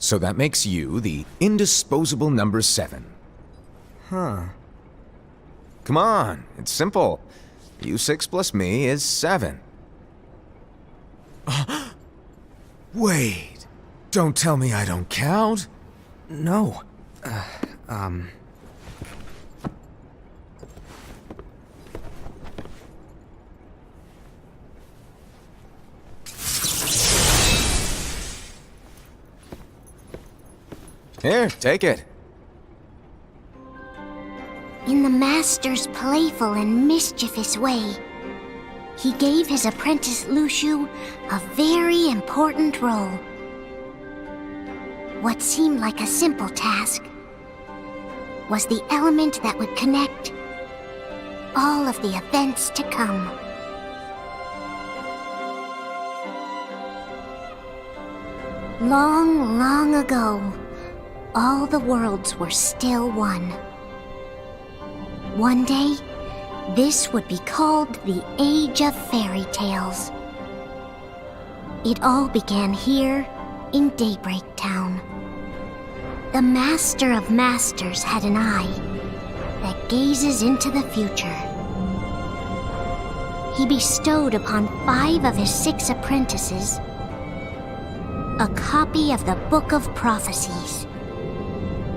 So that makes you the indisposable number 7. Huh. Come on, it's simple. U6 plus me is 7. Wait, don't tell me I don't count. No. Here, take it. In the Master's playful and mischievous way, he gave his apprentice Luciu a very important role. What seemed like a simple task was the element that would connect all of the events to come. Long, long ago, all the worlds were still one. One day, this would be called the Age of Fairy Tales. It all began here in Daybreak Town. The Master of Masters had an eye that gazes into the future. He bestowed upon 5 of his 6 apprentices a copy of the Book of Prophecies,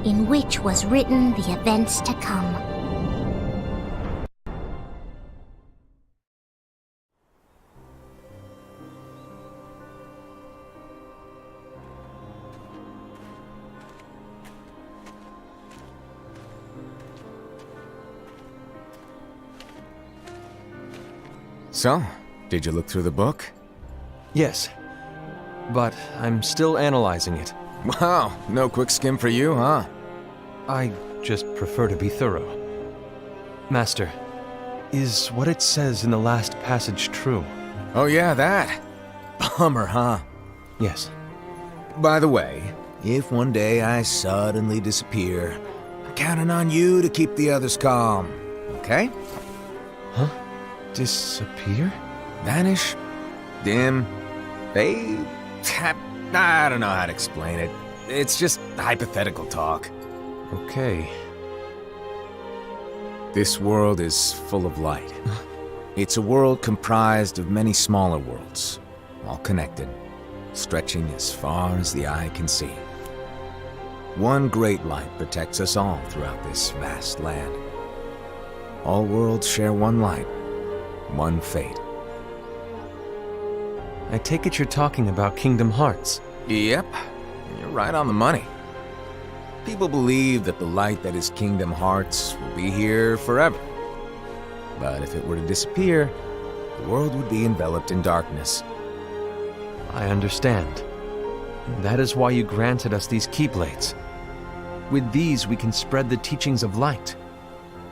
in which was written the events to come. So, did you look through the book? Yes. But I'm still analyzing it. Wow, no quick skim for you, huh? I just prefer to be thorough. Master, Is what it says in the last passage true? Oh yeah, that. Bummer, huh? Yes. By the way, if one day I suddenly disappear, I'm counting on you to keep the others calm, okay? Huh? Disappear? Vanish, dim, fade. I don't know how to explain it. It's just hypothetical talk. Okay. This world is full of light. It's a world comprised of many smaller worlds, all connected, stretching as far as the eye can see. One great light protects us all throughout this vast land. All worlds share one light, one fate. I take it you're talking about Kingdom Hearts. Yep, you're right on the money. People believe that the light that is Kingdom Hearts will be here forever. But if it were to disappear, the world would be enveloped in darkness. I understand. That is why you granted us these Keyblades. With these, we can spread the teachings of light.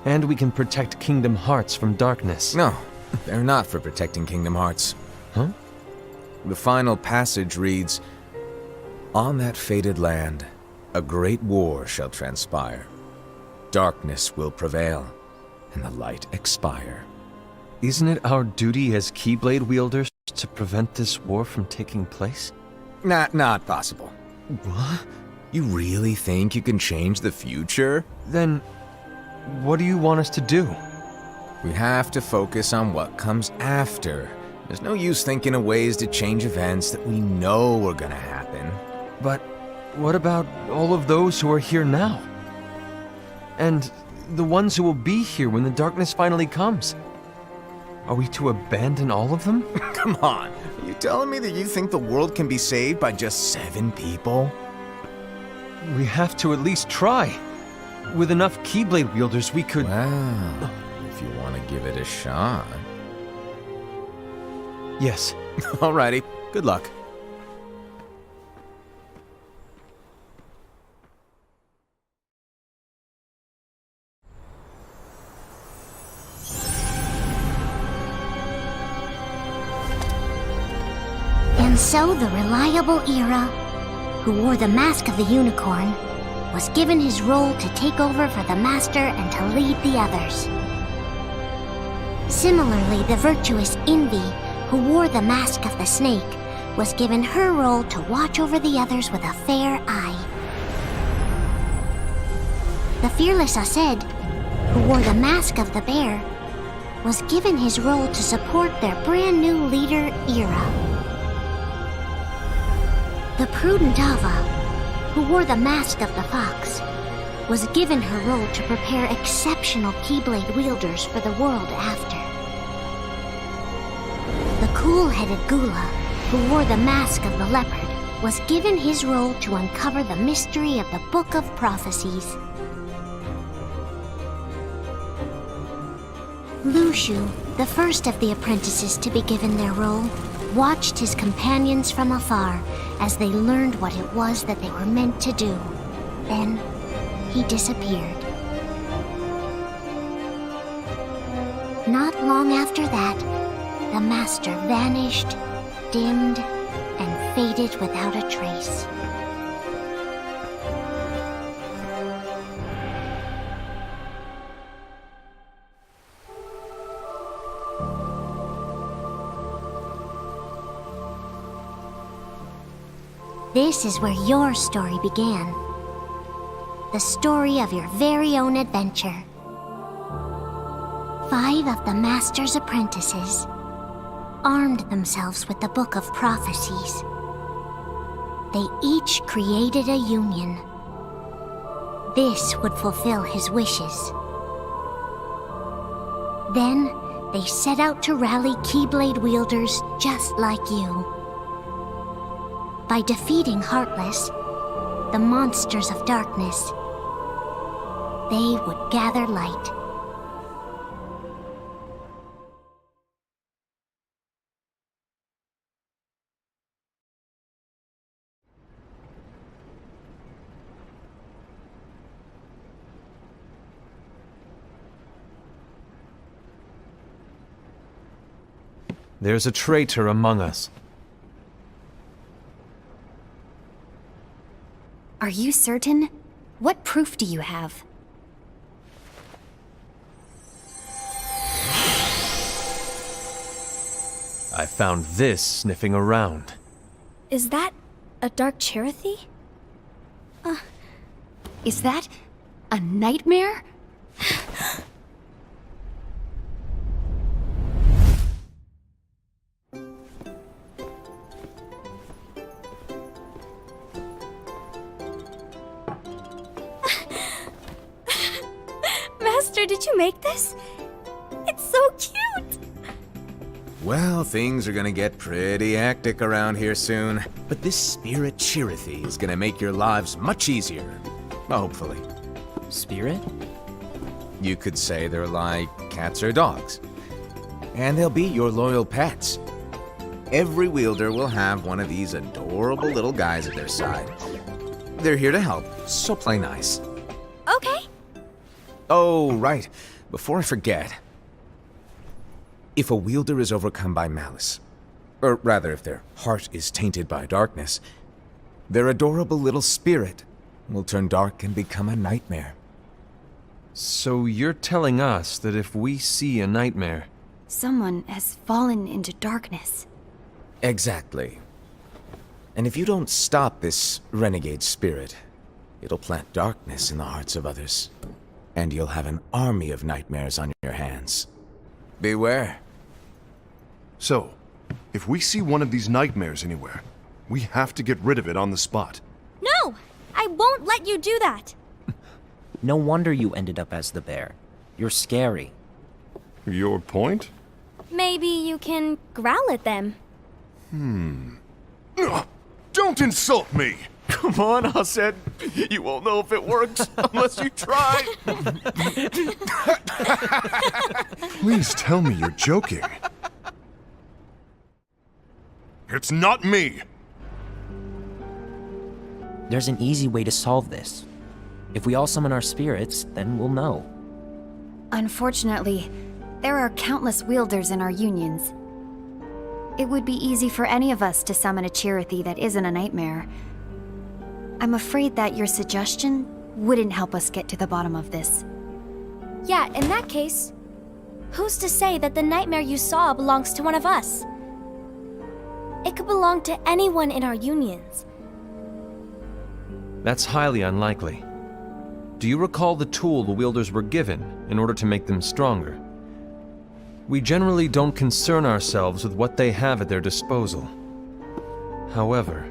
And we can protect Kingdom Hearts from darkness. No, they're not for protecting Kingdom Hearts. Huh? The final passage reads, "On that fated land, a great war shall transpire. Darkness will prevail, and the light expire." Isn't it our duty as Keyblade wielders to prevent this war from taking place? Not possible. What? You really think you can change the future? Then, what do you want us to do? We have to focus on what comes after. There's no use thinking of ways to change events that we know are gonna happen. But what about all of those who are here now? And the ones who will be here when the darkness finally comes? Are we to abandon all of them? Come on, are you telling me that you think the world can be saved by just 7 people? We have to at least try. With enough Keyblade wielders, we could... Well, if you want to give it a shot. Yes. Alrighty, good luck. And so the reliable Era, who wore the mask of the unicorn, was given his role to take over for the Master and to lead the others. Similarly, the virtuous Envy, who wore the mask of the snake, was given her role to watch over the others with a fair eye. The fearless Aced, who wore the mask of the bear, was given his role to support their brand new leader, Era. The prudent Ava, who wore the mask of the fox, was given her role to prepare exceptional Keyblade wielders for the world after. The cool-headed Gula, who wore the mask of the leopard, was given his role to uncover the mystery of the Book of Prophecies. Lushu, the first of the apprentices to be given their role, watched his companions from afar as they learned what it was that they were meant to do. Then, he disappeared. Not long after that, the Master vanished, dimmed, and faded without a trace. This is where your story began. The story of your very own adventure. 5 of the Master's apprentices armed themselves with the Book of Prophecies. They each created a union. This would fulfill his wishes. Then, they set out to rally Keyblade wielders just like you. By defeating Heartless, the monsters of darkness, they would gather light. There's a traitor among us. Are you certain? What proof do you have? I found this sniffing around. Is that a dark Cherothy? Is that a nightmare? Master, did you make this? It's so cute! Well, things are gonna get pretty hectic around here soon. But this spirit Cherothy is gonna make your lives much easier. Hopefully. Spirit? You could say they're like cats or dogs. And they'll be your loyal pets. Every wielder will have one of these adorable little guys at their side. They're here to help, so play nice. Okay. Oh, right. Before I forget. If a wielder is overcome by malice, or rather if their heart is tainted by darkness, their adorable little spirit will turn dark and become a nightmare. So you're telling us that if we see a nightmare, Someone has fallen into darkness. Exactly. And if you don't stop this renegade spirit, it'll plant darkness in the hearts of others. And you'll have an army of nightmares on your hands. Beware. So, if we see one of these nightmares anywhere, we have to get rid of it on the spot. No! I won't let you do that! No wonder you ended up as the bear. You're scary. Your point? Maybe you can growl at them. Ugh, don't insult me! Come on, Hassad. You won't know if it works unless you try. Please tell me you're joking. It's not me! There's an easy way to solve this. If we all summon our spirits, then we'll know. Unfortunately, there are countless wielders in our unions. It would be easy for any of us to summon a Cherothy that isn't a nightmare. I'm afraid that your suggestion wouldn't help us get to the bottom of this. Yeah, in that case, who's to say that the nightmare you saw belongs to one of us? It could belong to anyone in our unions. that's highly unlikely. Do you recall the tool the wielders were given in order to make them stronger? We generally don't concern ourselves with what they have at their disposal. However,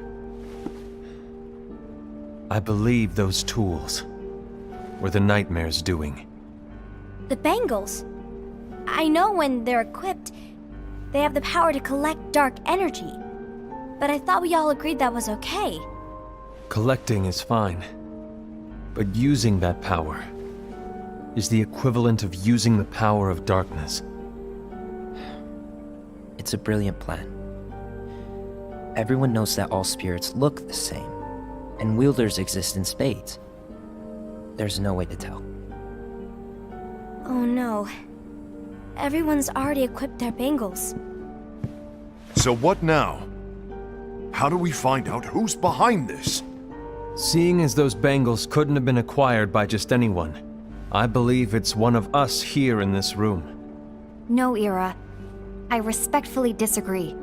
I believe those tools were the nightmare's doing. The bangles. I know when they're equipped, they have the power to collect dark energy. But I thought we all agreed that was okay. Collecting is fine, but using that power is the equivalent of using the power of darkness. It's a brilliant plan. Everyone knows that all spirits look the same, and wielders exist in spades. There's no way to tell. Oh no. Everyone's already equipped their bangles. So what now? How do we find out who's behind this? Seeing as those bangles couldn't have been acquired by just anyone, I believe it's one of us here in this room. No, Ira. I respectfully disagree.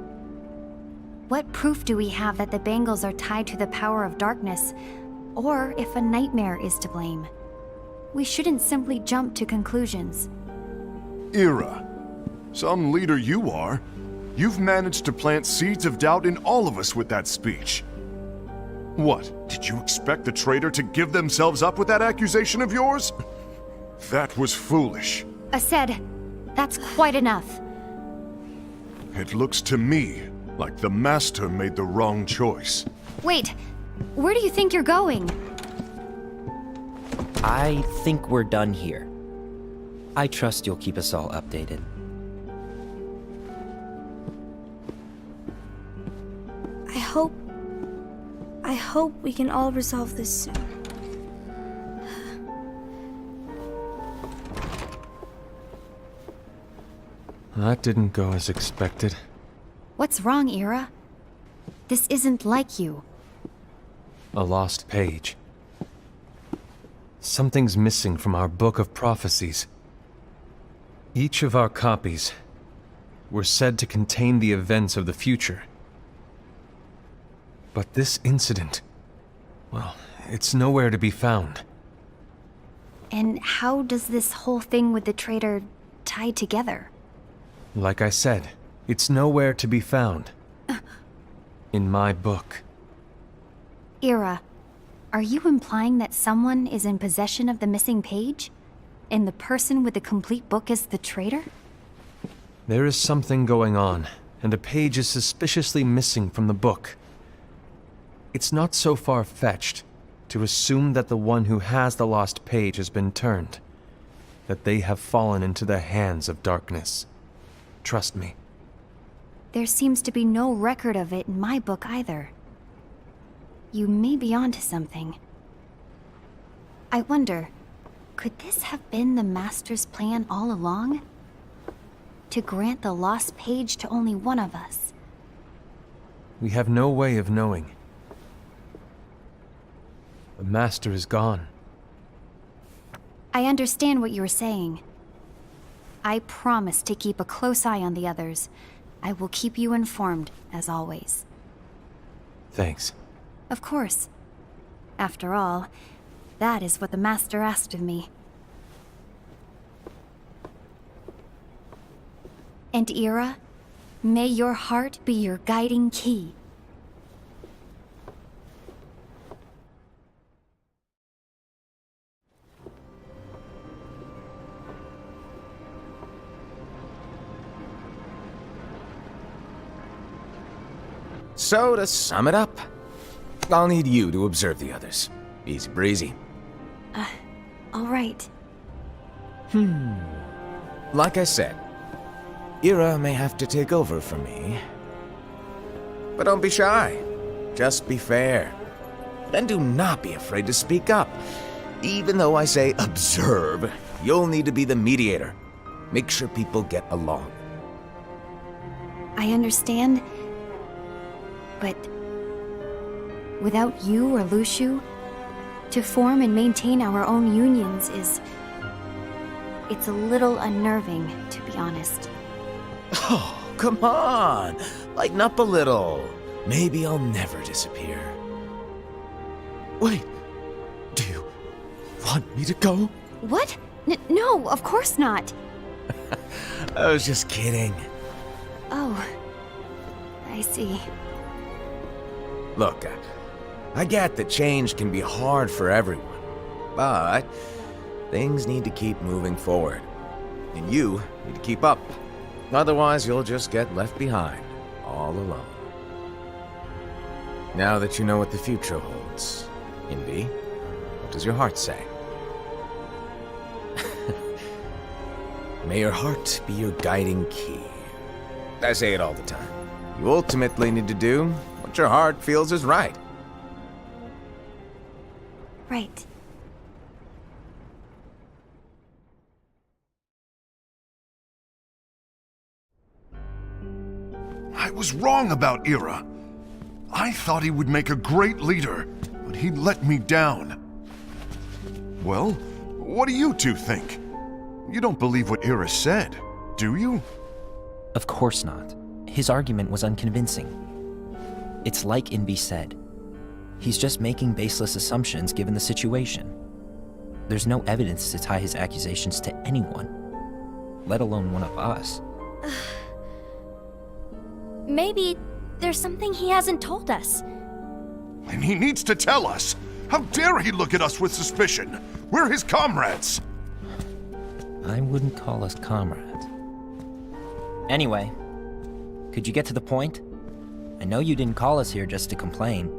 What proof do we have that the bangles are tied to the power of darkness, or if a nightmare is to blame? We shouldn't simply jump to conclusions. Ira, some leader you are. You've managed to plant seeds of doubt in all of us with that speech. What, did you expect the traitor to give themselves up with that accusation of yours? That was foolish. Ased, that's quite enough. It looks to me like the Master made the wrong choice. Wait, where do you think you're going? I think we're done here. I trust you'll keep us all updated. I hope we can all resolve this soon. That didn't go as expected. What's wrong, Ira? This isn't like you. A lost page. Something's missing from our book of prophecies. Each of our copies were said to contain the events of the future. But this incident, well, it's nowhere to be found. And how does this whole thing with the traitor tie together? Like I said, it's nowhere to be found. In my book. Ira, are you implying that someone is in possession of the missing page? And the person with the complete book is the traitor? There is something going on, and a page is suspiciously missing from the book. It's not so far-fetched to assume that the one who has the lost page has been turned, that they have fallen into the hands of darkness. Trust me. There seems to be no record of it in my book either. You may be onto something. I wonder, could this have been the Master's plan all along? To grant the lost page to only one of us? We have no way of knowing. The Master is gone. I understand what you were saying. I promise to keep a close eye on the others. I will keep you informed, as always. Thanks. Of course. After all, that is what the Master asked of me. And Ira, may your heart be your guiding key. So, to sum it up, I'll need you to observe the others. Easy breezy. All right. Like I said, Ira may have to take over for me. But don't be shy. Just be fair. And do not be afraid to speak up. Even though I say observe, you'll need to be the mediator. Make sure people get along. I understand. But without you or Luciu, to form and maintain our own unions is... it's a little unnerving, to be honest. Oh, come on! Lighten up a little. Maybe I'll never disappear. Wait, do you want me to go? What? No, of course not. I was just kidding. Oh, I see. Look, I get that change can be hard for everyone, but things need to keep moving forward. And you need to keep up. Otherwise, you'll just get left behind, all alone. Now that you know what the future holds, Indy, what does your heart say? May your heart be your guiding key. I say it all the time. You ultimately need to do what your heart feels is right. Right. I was wrong about Ira. I thought he would make a great leader, but he let me down. Well, what do you two think? You don't believe what Ira said, do you? Of course not. His argument was unconvincing. It's like Inby said. He's just making baseless assumptions given the situation. There's no evidence to tie his accusations to anyone, let alone one of us. Maybe there's something he hasn't told us. And he needs to tell us. How dare he look at us with suspicion? We're his comrades. I wouldn't call us comrades. Anyway, could you get to the point? I know you didn't call us here just to complain.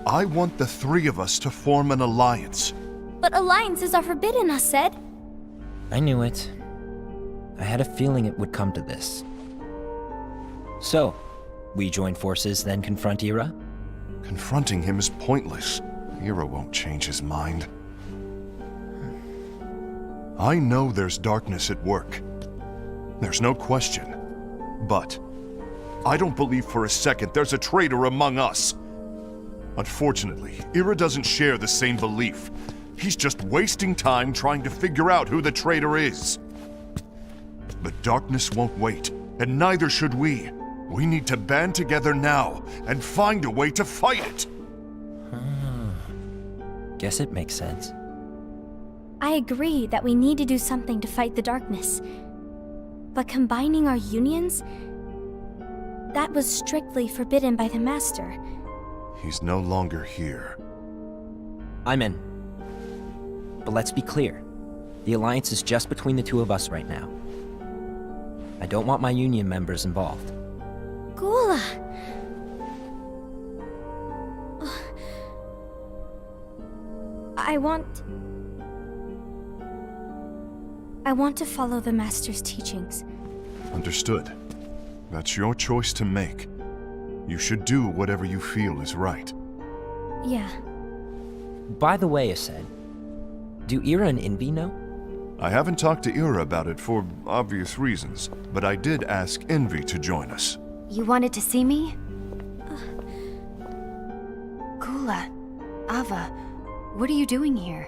I want the three of us to form an alliance. But alliances are forbidden, us said. I knew it. I had a feeling it would come to this. So, we join forces, then confront Ira? Confronting him is pointless. Ira won't change his mind. I know there's darkness at work. There's no question. But I don't believe for a second there's a traitor among us. Unfortunately, Ira doesn't share the same belief. He's just wasting time trying to figure out who the traitor is. The darkness won't wait, and neither should we. We need to band together now and find a way to fight it. Guess it makes sense. I agree that we need to do something to fight the darkness. But combining our unions? That was strictly forbidden by the Master. He's no longer here. I'm in. But let's be clear. The alliance is just between the two of us right now. I don't want my union members involved. Gula! I want to follow the Master's teachings. Understood. That's your choice to make. You should do whatever you feel is right. Yeah. By the way, Ased, do Ira and Envy know? I haven't talked to Ira about it for obvious reasons, but I did ask Envy to join us. You wanted to see me? Gula, Ava, what are you doing here?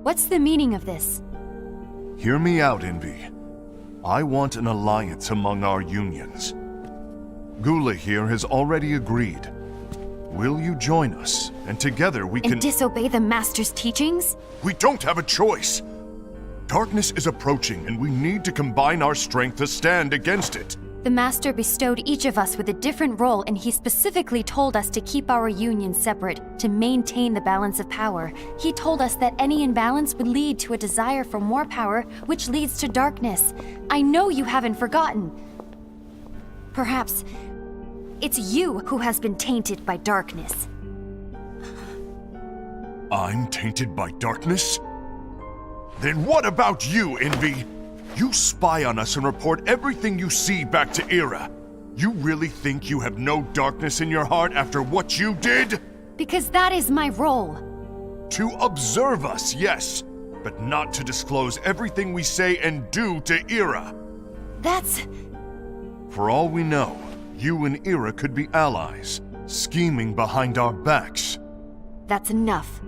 What's the meaning of this? Hear me out, Envy. I want an alliance among our unions. Gula here has already agreed. Will you join us? And together we can— And disobey the Master's teachings? We don't have a choice! Darkness is approaching, and we need to combine our strength to stand against it. The Master bestowed each of us with a different role, and he specifically told us to keep our union separate, to maintain the balance of power. He told us that any imbalance would lead to a desire for more power, which leads to darkness. I know you haven't forgotten. Perhaps it's you who has been tainted by darkness. I'm tainted by darkness? Then what about you, Envy? You spy on us and report everything you see back to Ira. You really think you have no darkness in your heart after what you did? Because that is my role. To observe us, yes, but not to disclose everything we say and do to Ira. That's... For all we know, you and Ira could be allies, scheming behind our backs. that's enough.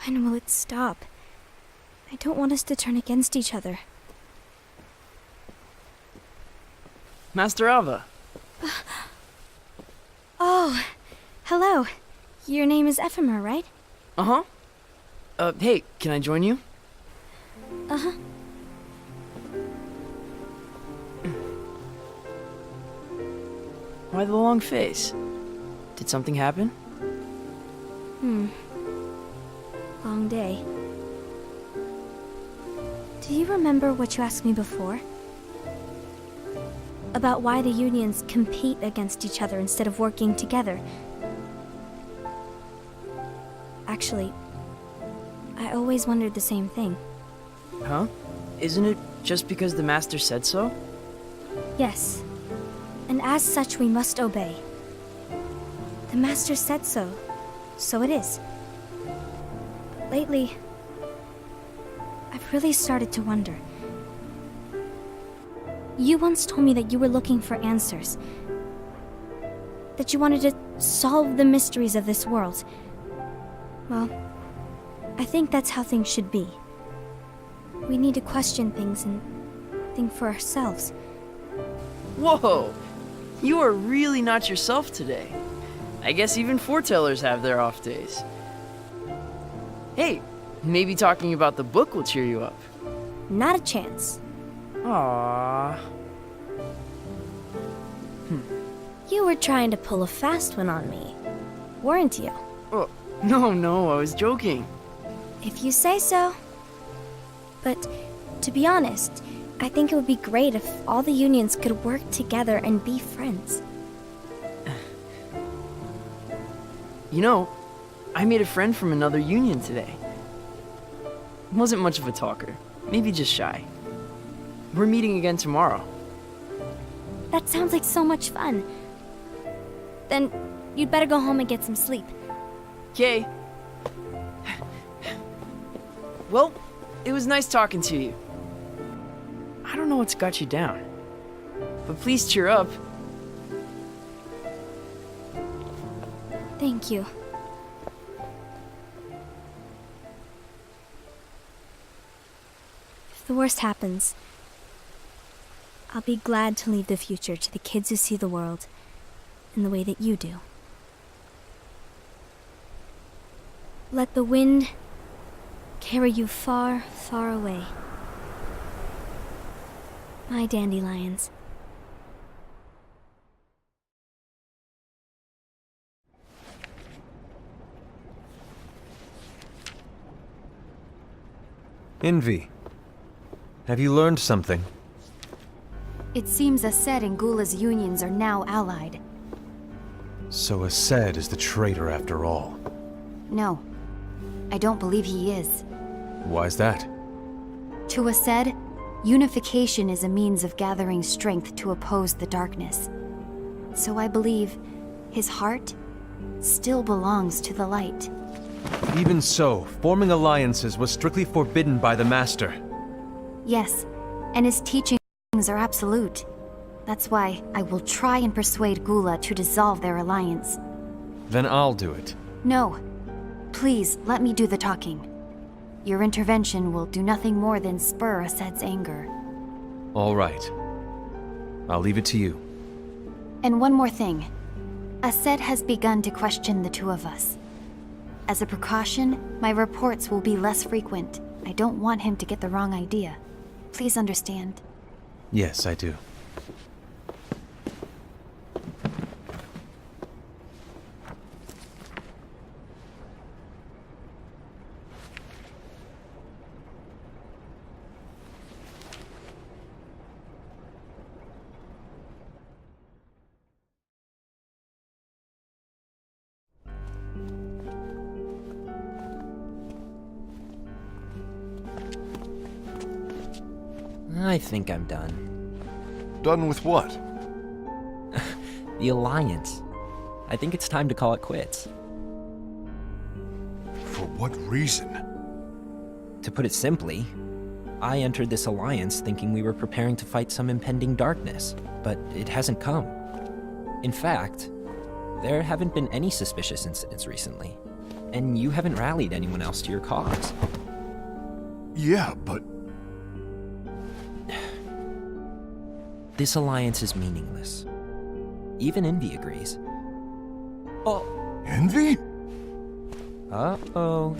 When will it stop? I don't want us to turn against each other. Master Alva. Oh, hello. Your name is Ephemer, right? Uh-huh. Hey, can I join you? Uh-huh. Why the long face? Did something happen? Long day. Do you remember what you asked me before? About why the unions compete against each other instead of working together. Actually, I always wondered the same thing. Huh? Isn't it just because the Master said so? Yes. And as such, we must obey. The Master said so, so it is. But lately, I've really started to wonder. You once told me that you were looking for answers. That you wanted to solve the mysteries of this world. Well, I think that's how things should be. We need to question things and think for ourselves. Whoa! You are really not yourself today. I guess even foretellers have their off days. Hey, maybe talking about the book will cheer you up. Not a chance. Aww. You were trying to pull a fast one on me, weren't you? Oh, no, I was joking. If you say so. But, to be honest, I think it would be great if all the unions could work together and be friends. You know, I made a friend from another union today. Wasn't much of a talker, maybe just shy. We're meeting again tomorrow. That sounds like so much fun. Then you'd better go home and get some sleep. Okay. Well, it was nice talking to you. I don't know what's got you down, but please cheer up. Thank you. If the worst happens, I'll be glad to leave the future to the kids who see the world in the way that you do. Let the wind carry you far, far away. My dandelions. Envy, have you learned something? It seems Ased and Gula's unions are now allied. So Ased is the traitor after all. No, I don't believe he is. Why's that? To Ased, unification is a means of gathering strength to oppose the darkness. So I believe his heart still belongs to the light. Even so, forming alliances was strictly forbidden by the Master. Yes, and his teachings are absolute. That's why I will try and persuade Gula to dissolve their alliance. Then I'll do it. No. Please, let me do the talking. Your intervention will do nothing more than spur Ased's anger. All right. I'll leave it to you. And one more thing. Ased has begun to question the two of us. As a precaution, my reports will be less frequent. I don't want him to get the wrong idea. Please understand. Yes, I do. I think I'm done. Done with what? The Alliance. I think it's time to call it quits. For what reason? To put it simply, I entered this alliance thinking we were preparing to fight some impending darkness, but it hasn't come. In fact, there haven't been any suspicious incidents recently, and you haven't rallied anyone else to your cause. Yeah, but... This alliance is meaningless. Even Envy agrees. Oh. Envy? Uh-oh.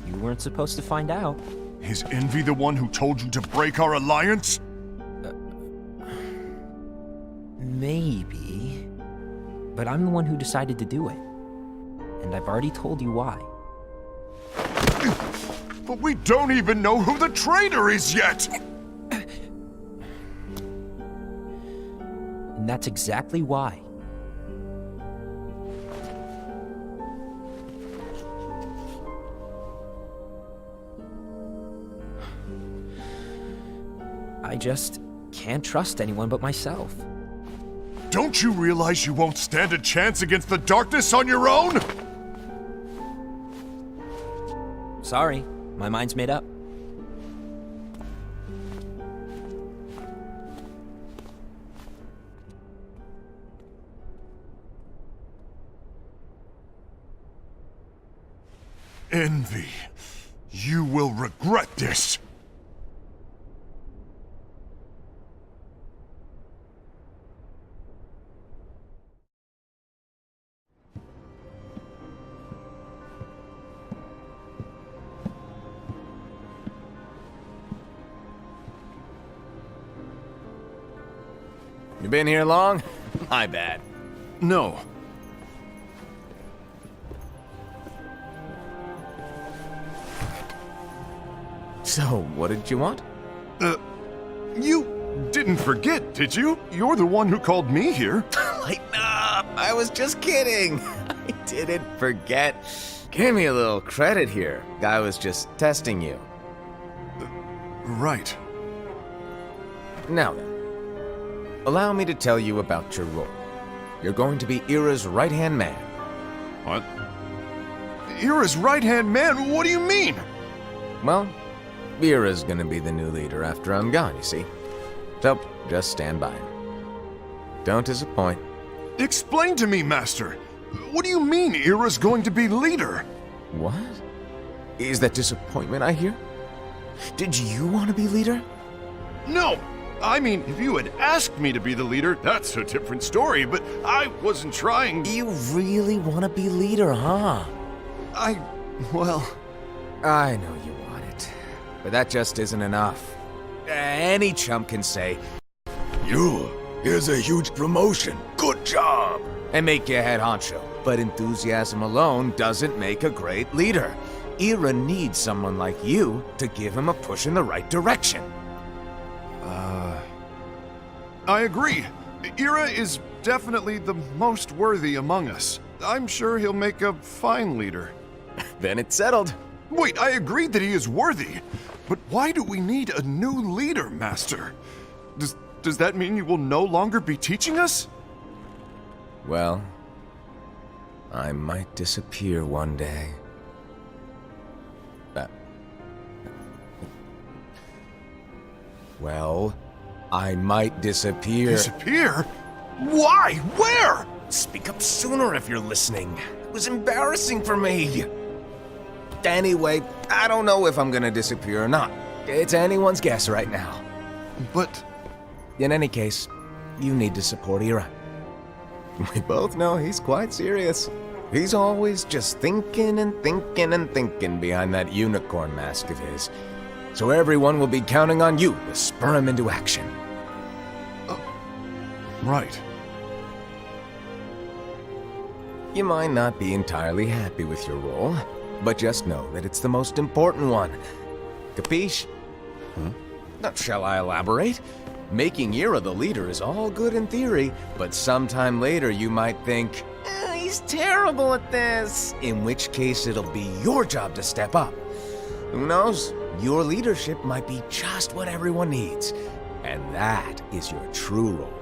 You weren't supposed to find out. Is Envy the one who told you to break our alliance? Maybe. But I'm the one who decided to do it. And I've already told you why. But we don't even know who the traitor is yet! And that's exactly why. I just can't trust anyone but myself. Don't you realize you won't stand a chance against the darkness on your own? Sorry, my mind's made up. Envy, you will regret this. You been here long? My bad. No. So, what did you want? You didn't forget, did you? You're the one who called me here. Lighten up! I was just kidding. I didn't forget. Give me a little credit here. I was just testing you. Right. Now then, allow me to tell you about your role. You're going to be Ira's right-hand man. What? Ira's right-hand man? What do you mean? Well, Ira's gonna be the new leader after I'm gone, you see. So, just stand by. Don't disappoint. Explain to me, Master. What do you mean Ira's going to be leader? What? Is that disappointment I hear? Did you want to be leader? No! I mean, if you had asked me to be the leader, that's a different story, but I wasn't trying. You really want to be leader, huh? Well... I know you want it, but that just isn't enough. Any chump can say, here's a huge promotion, good job, and make you head honcho. But enthusiasm alone doesn't make a great leader. Ira needs someone like you to give him a push in the right direction. I agree. Ira is definitely the most worthy among us. I'm sure he'll make a fine leader. Then it's settled. Wait, I agreed that he is worthy. But why do we need a new leader, Master? Does that mean you will no longer be teaching us? Well, I might disappear one day. Well, I might disappear. Disappear? Why? Where? Speak up sooner if you're listening. It was embarrassing for me. Anyway, I don't know if I'm gonna disappear or not. It's anyone's guess right now. But... In any case, you need to support Ira. We both know he's quite serious. He's always just thinking and thinking and thinking behind that unicorn mask of his. So everyone will be counting on you to spur him into action. Right. You might not be entirely happy with your role, but just know that it's the most important one. Capiche? Now, shall I elaborate? Making Ira the leader is all good in theory, but sometime later you might think, he's terrible at this. In which case it'll be your job to step up. Who knows? Your leadership might be just what everyone needs. And that is your true role.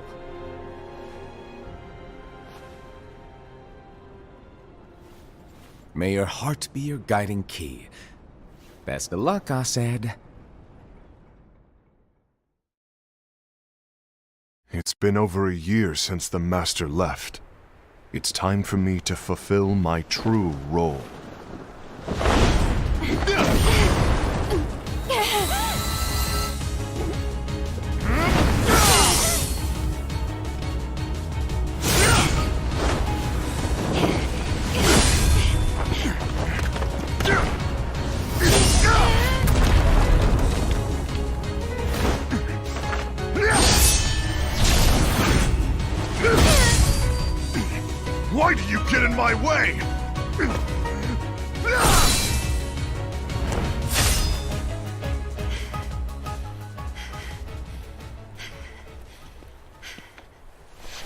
May your heart be your guiding key. Best of luck, I said. It's been over a year since the Master left. It's time for me to fulfill my true role. Why do you get in my way?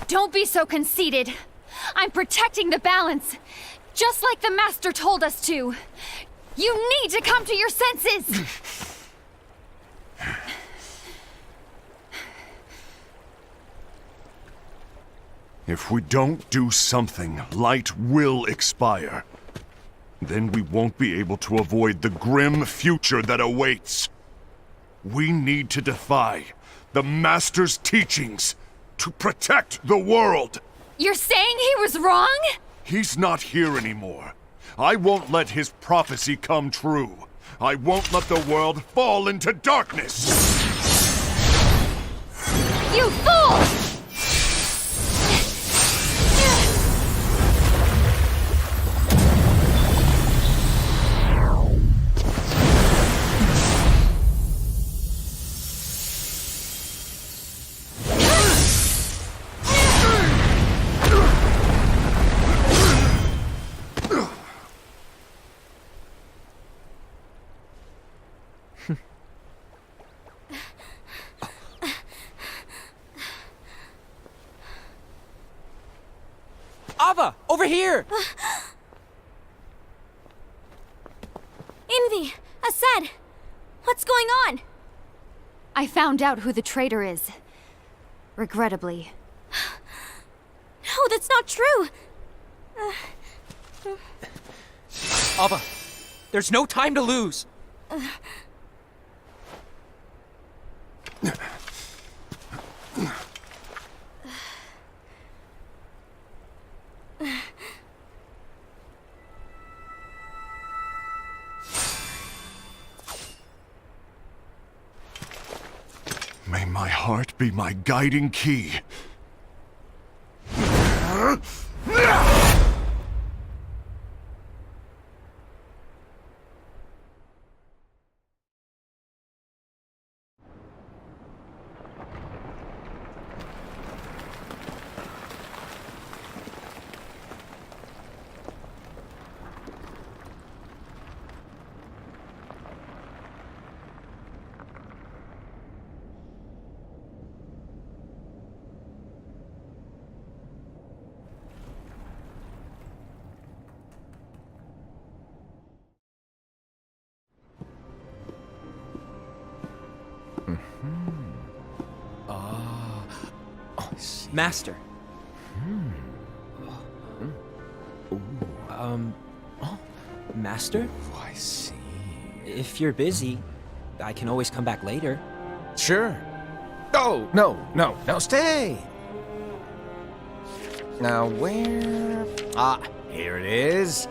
Don't be so conceited. I'm protecting the balance, just like the Master told us to. You need to come to your senses! If we don't do something, light will expire. Then we won't be able to avoid the grim future that awaits. We need to defy the Master's teachings to protect the world. You're saying he was wrong? He's not here anymore. I won't let his prophecy come true. I won't let the world fall into darkness. You fool! Ava, over here! Envy! Assad! What's going on? I found out who the traitor is. Regrettably. No, that's not true! Ava, there's no time to lose. May my heart be my guiding key. Master. Master? Oh, I see. If you're busy, I can always come back later. Sure. Oh, no, stay! Now, where... Ah, here it is.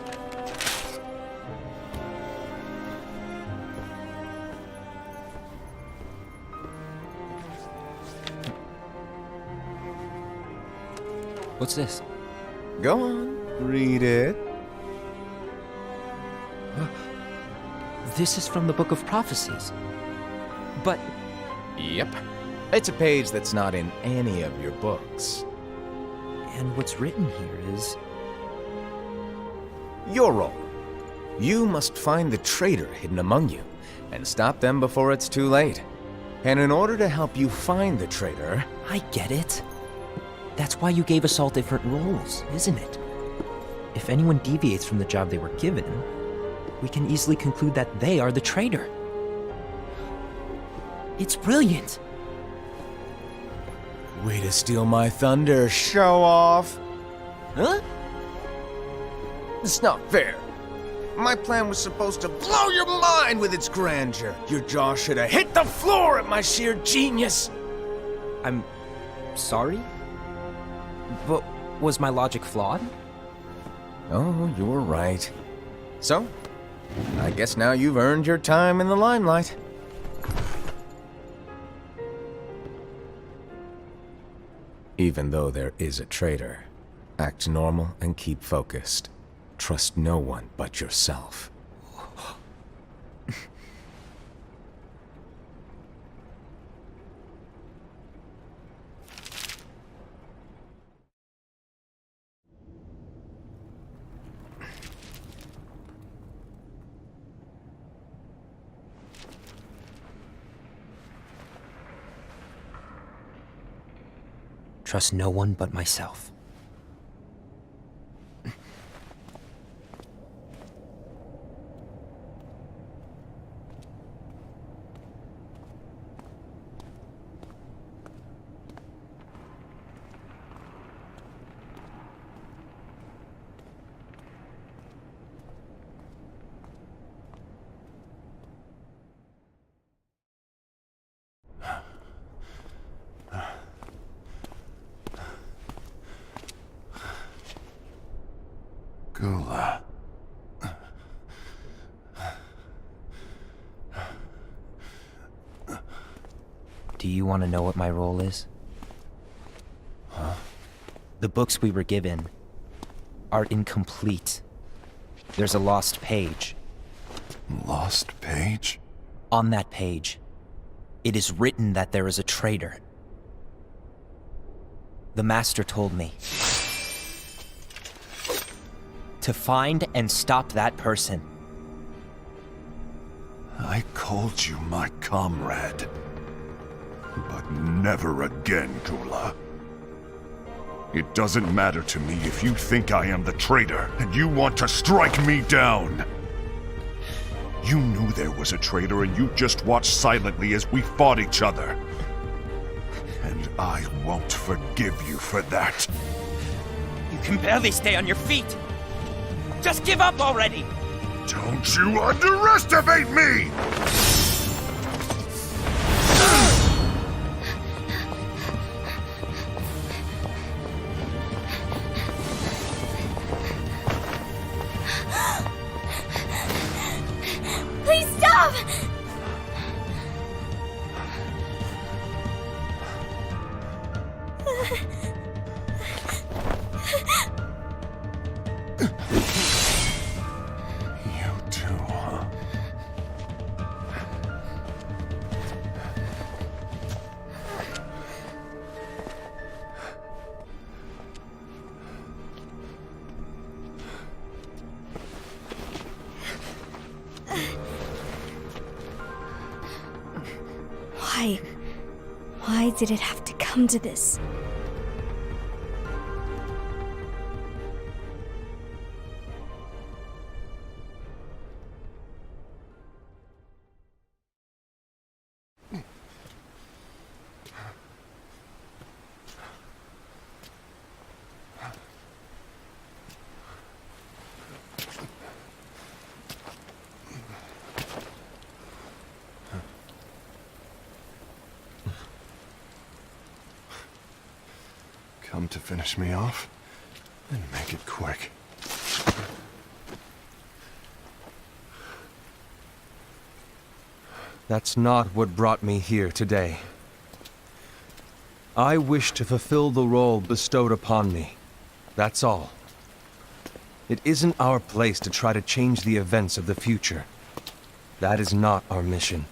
What's this? Go on, read it. This is from the Book of Prophecies. But Yep. It's a page that's not in any of your books. and what's written here is Your role. You must find the traitor hidden among you, and stop them before it's too late. And in order to help you find the traitor... I get it. That's why you gave us all different roles, isn't it? If anyone deviates from the job they were given, we can easily conclude that they are the traitor. It's brilliant. Way to steal my thunder, show off! Huh? It's not fair. My plan was supposed to blow your mind with its grandeur. Your jaw should have hit the floor at my sheer genius. I'm sorry? But was my logic flawed? Oh, you're right. So, I guess now you've earned your time in the limelight. Even though there is a traitor, act normal and keep focused. Trust no one but yourself. Trust no one but myself. Gula. Do you want to know what my role is? Huh? The books we were given are incomplete. There's a lost page. Lost page? On that page, it is written that there is a traitor. The Master told me to find and stop that person. I called you my comrade. But never again, Gula. It doesn't matter to me if you think I am the traitor and you want to strike me down. You knew there was a traitor and you just watched silently as we fought each other. And I won't forgive you for that. You can barely stay on your feet. Just give up already! Don't you underestimate me! Please stop! You too, huh? Why? Why did it have to come to this? Come to finish me off? Then make it quick. That's not what brought me here today. I wish to fulfill the role bestowed upon me. That's all. It isn't our place to try to change the events of the future. That is not our mission.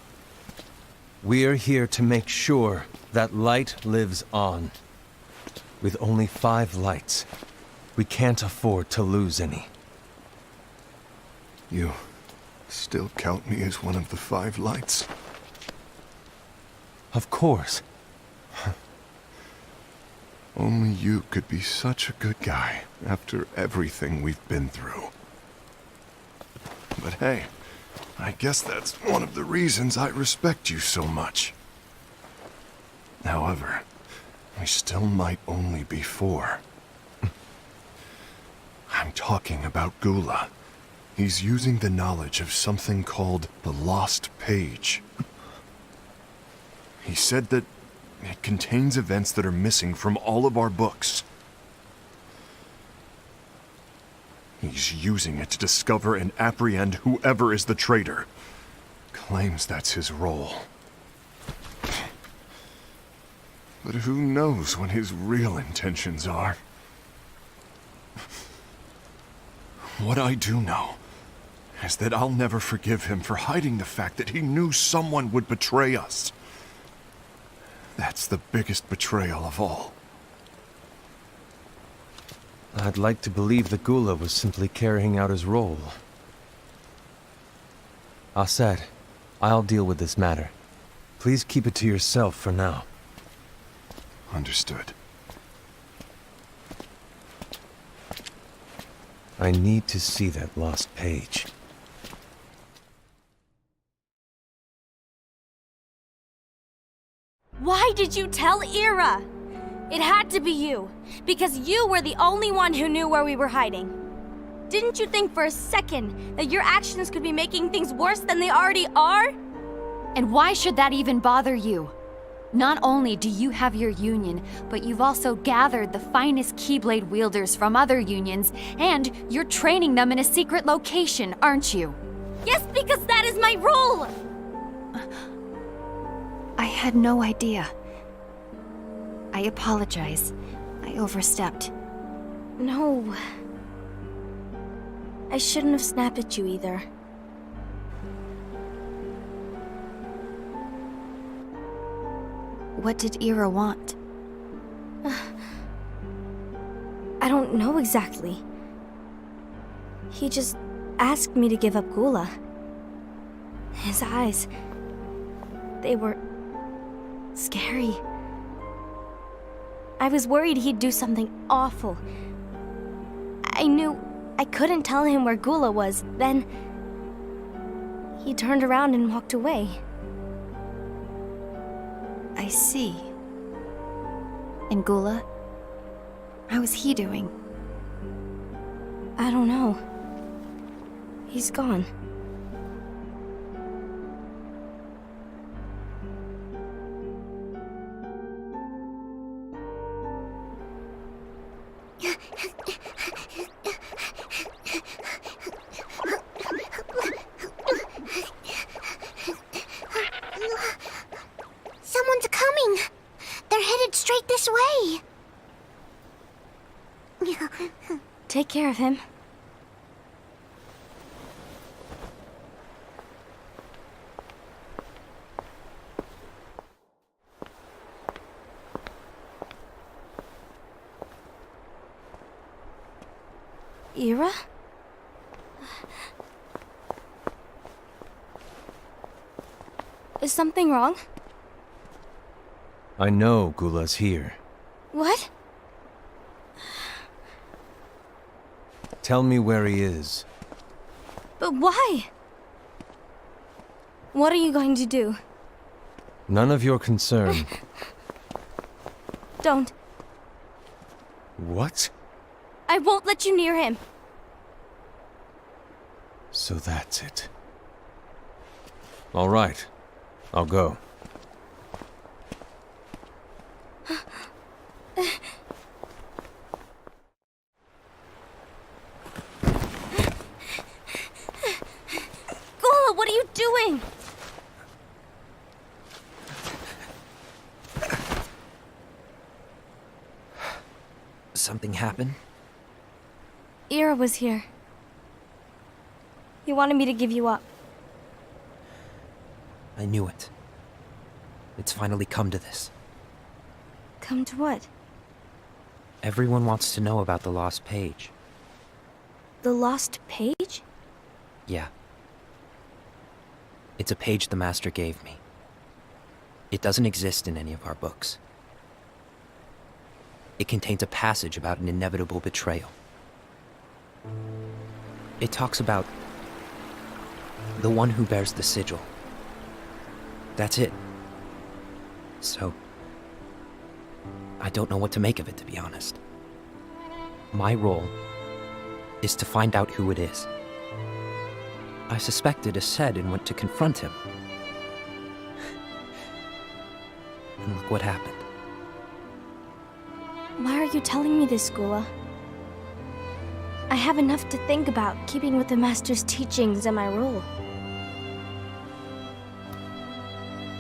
We're here to make sure that light lives on. With only 5 lights, we can't afford to lose any. You still count me as one of the 5 lights? Of course. Only you could be such a good guy after everything we've been through. But hey, I guess that's one of the reasons I respect you so much. However, we still might only be 4. I'm talking about Gula. He's using the knowledge of something called the Lost Page. He said that it contains events that are missing from all of our books. He's using it to discover and apprehend whoever is the traitor. Claims that's his role. But who knows what his real intentions are? What I do know is that I'll never forgive him for hiding the fact that he knew someone would betray us. That's the biggest betrayal of all. I'd like to believe that Gula was simply carrying out his role. Aset, I'll deal with this matter. Please keep it to yourself for now. Understood. I need to see that lost page. Why did you tell Ira? It had to be you, because you were the only one who knew where we were hiding. Didn't you think for a second that your actions could be making things worse than they already are? And why should that even bother you? Not only do you have your union, but you've also gathered the finest Keyblade wielders from other unions, and you're training them in a secret location, aren't you? Yes, because that is my role! I had no idea. I apologize. I overstepped. No. I shouldn't have snapped at you either. What did Ira want? I don't know exactly. He just asked me to give up Gula. His eyes, they were scary. I was worried he'd do something awful. I knew I couldn't tell him where Gula was. Then he turned around and walked away. I see. And Gula? How is he doing? I don't know. He's gone. Someone's coming! They're headed straight this way! Take care of him. Ira? Is something wrong? I know Gula's here. What? Tell me where he is. But why? What are you going to do? None of your concern. Don't. What? I won't let you near him. So that's it. All right. I'll go. Gula, what are you doing? Something happened? Ira was here. He wanted me to give you up. I knew it. It's finally come to this. Come to what? Everyone wants to know about the lost page. The lost page? Yeah. It's a page the Master gave me. It doesn't exist in any of our books. It contains a passage about an inevitable betrayal. It talks about the one who bears the sigil. That's it. So, I don't know what to make of it, to be honest. My role is to find out who it is. I suspected a Sed and went to confront him. And look what happened. Why are you telling me this, Gula? I have enough to think about, keeping with the Master's teachings and my role.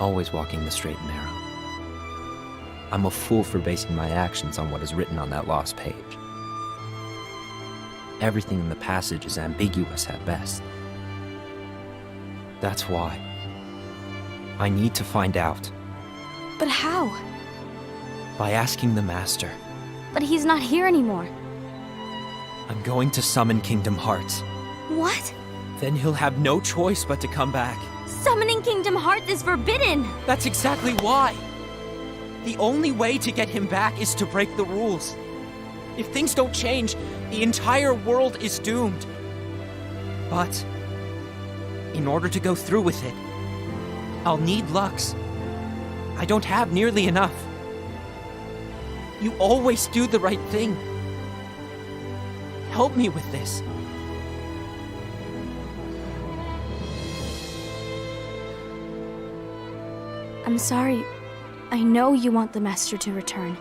Always walking the straight and narrow. I'm a fool for basing my actions on what is written on that lost page. Everything in the passage is ambiguous at best. That's why I need to find out. But how? By asking the Master. But he's not here anymore. I'm going to summon Kingdom Hearts. What? Then he'll have no choice but to come back. Summoning Kingdom Hearts is forbidden! That's exactly why! The only way to get him back is to break the rules. If things don't change, the entire world is doomed. But, in order to go through with it, I'll need Lux. I don't have nearly enough. You always do the right thing. Help me with this. I'm sorry. I know you want the Master to return.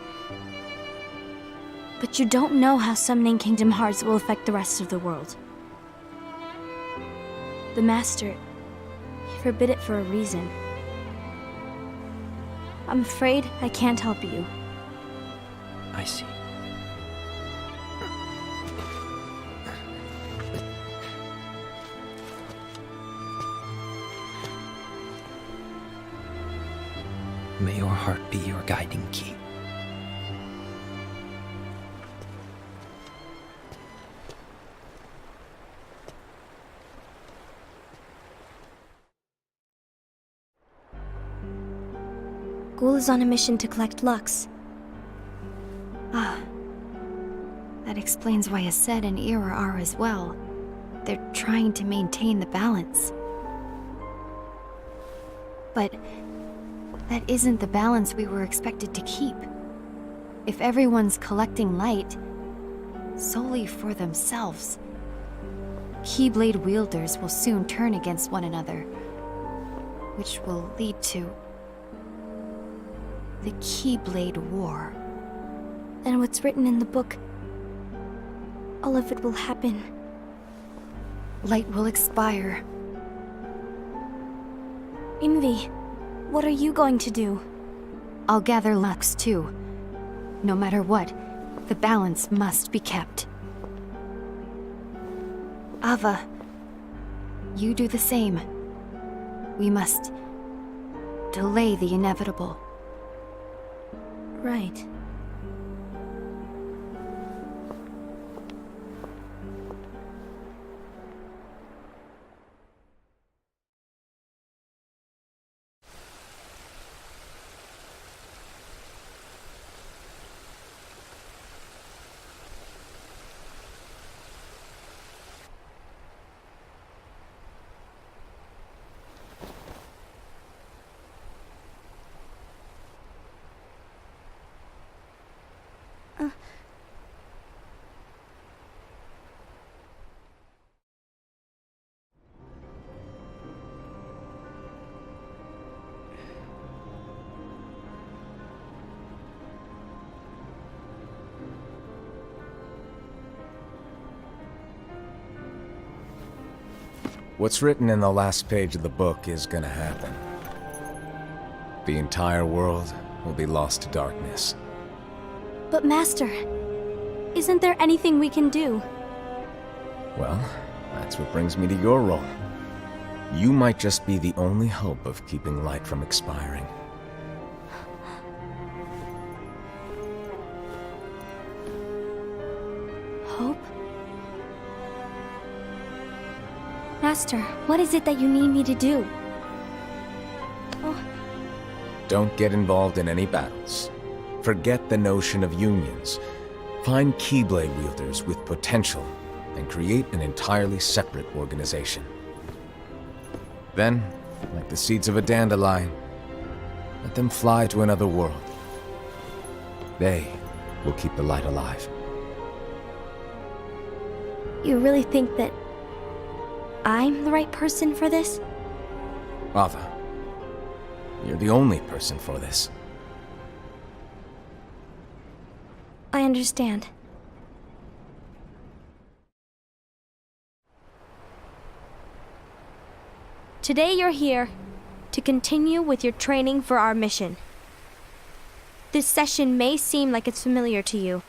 But you don't know how summoning Kingdom Hearts will affect the rest of the world. The Master, he forbid it for a reason. I'm afraid I can't help you. I see. May your heart be your guiding key. Ghoul is on a mission to collect Lux. Ah. That explains why Ased and Ira are as well. They're trying to maintain the balance. But that isn't the balance we were expected to keep. If everyone's collecting light solely for themselves, Keyblade wielders will soon turn against one another, which will lead to the Keyblade War. And what's written in the book, all of it will happen. Light will expire. Envy, what are you going to do? I'll gather Lux too. No matter what, the balance must be kept. Ava, you do the same. We must delay the inevitable. Right. What's written in the last page of the book is gonna happen. The entire world will be lost to darkness. But Master, isn't there anything we can do? Well, that's what brings me to your role. You might just be the only hope of keeping light from expiring. Hope? Master, what is it that you need me to do? Oh, Don't get involved in any battles. Forget the notion of unions. Find Keyblade wielders with potential and create an entirely separate organization. Then, like the seeds of a dandelion, let them fly to another world. They will keep the light alive. you really think that I'm the right person for this? Ava, you're the only person for this. I understand. Today you're here to continue with your training for our mission. This session may seem like it's familiar to you,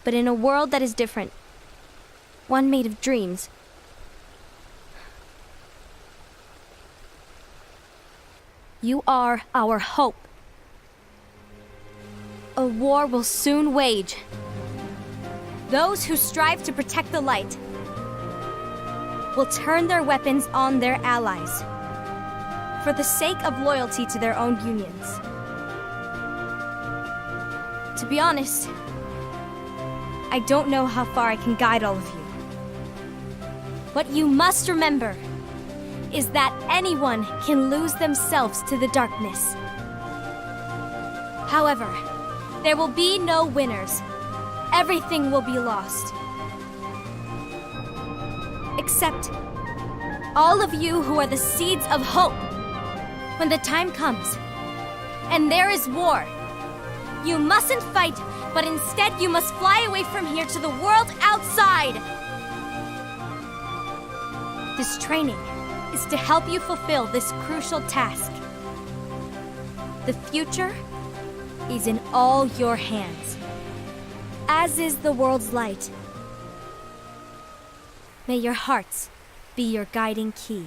but in a world that is different, one made of dreams, you are our hope. A war will soon wage. Those who strive to protect the light will turn their weapons on their allies for the sake of loyalty to their own unions. To be honest, I don't know how far I can guide all of you. What you must remember is that anyone can lose themselves to the darkness. However, there will be no winners. Everything will be lost. Except all of you who are the seeds of hope. When the time comes, and there is war, you mustn't fight, but instead you must fly away from here to the world outside. This training is to help you fulfill this crucial task. The future is in all your hands, as is the world's light. May your hearts be your guiding key.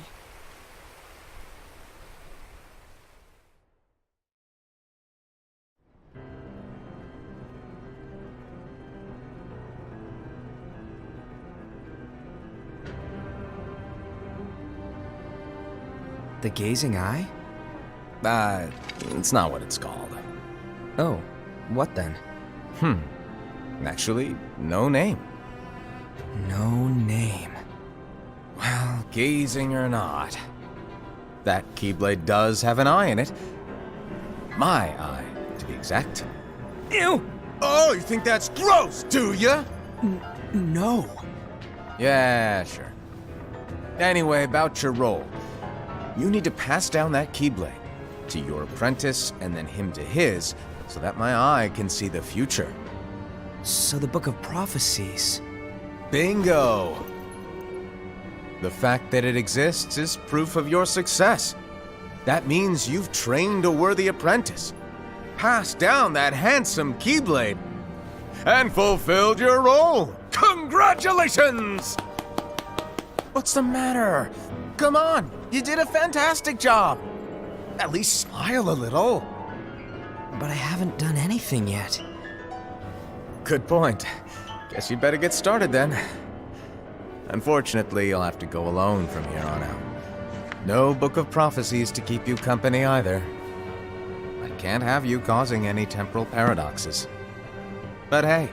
The gazing eye? It's not what it's called. Oh, what then? Actually, no name. No name. Well, gazing or not, that Keyblade does have an eye in it. My eye, to be exact. Ew! Oh, you think that's gross, do ya? No. Yeah, sure. Anyway, about your role. You need to pass down that Keyblade to your apprentice and then him to his, so that my eye can see the future. So the Book of Prophecies. Bingo! The fact that it exists is proof of your success. That means you've trained a worthy apprentice, passed down that handsome Keyblade, and fulfilled your role. Congratulations! What's the matter? Come on, you did a fantastic job. At least smile a little. But I haven't done anything yet. Good point. Guess you better get started then. Unfortunately, you'll have to go alone from here on out. No Book of Prophecies to keep you company either. I can't have you causing any temporal paradoxes. But hey,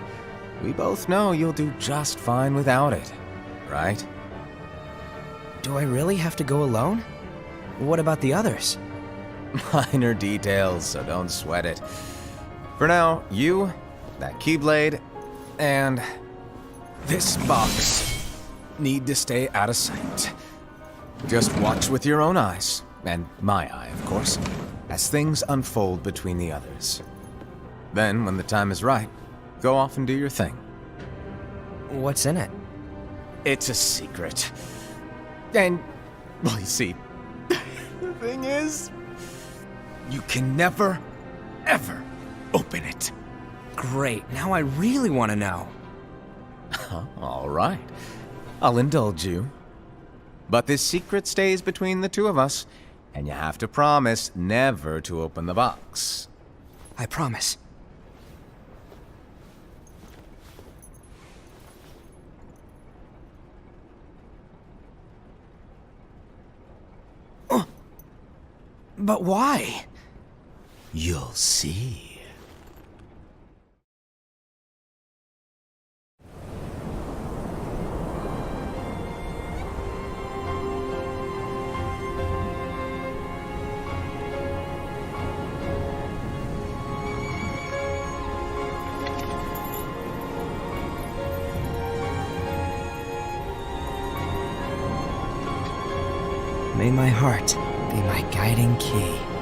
we both know you'll do just fine without it, right? Do I really have to go alone? What about the others? Minor details, so don't sweat it. For now, you, that Keyblade, and this box need to stay out of sight. Just watch with your own eyes, and my eye, of course, as things unfold between the others. Then, when the time is right, go off and do your thing. What's in it? It's a secret. And, well, you see, the thing is, you can never, ever open it. Great, now I really want to know. All right. I'll indulge you. But this secret stays between the two of us, and you have to promise never to open the box. I promise. But why? You'll see. May my heart be my guiding key.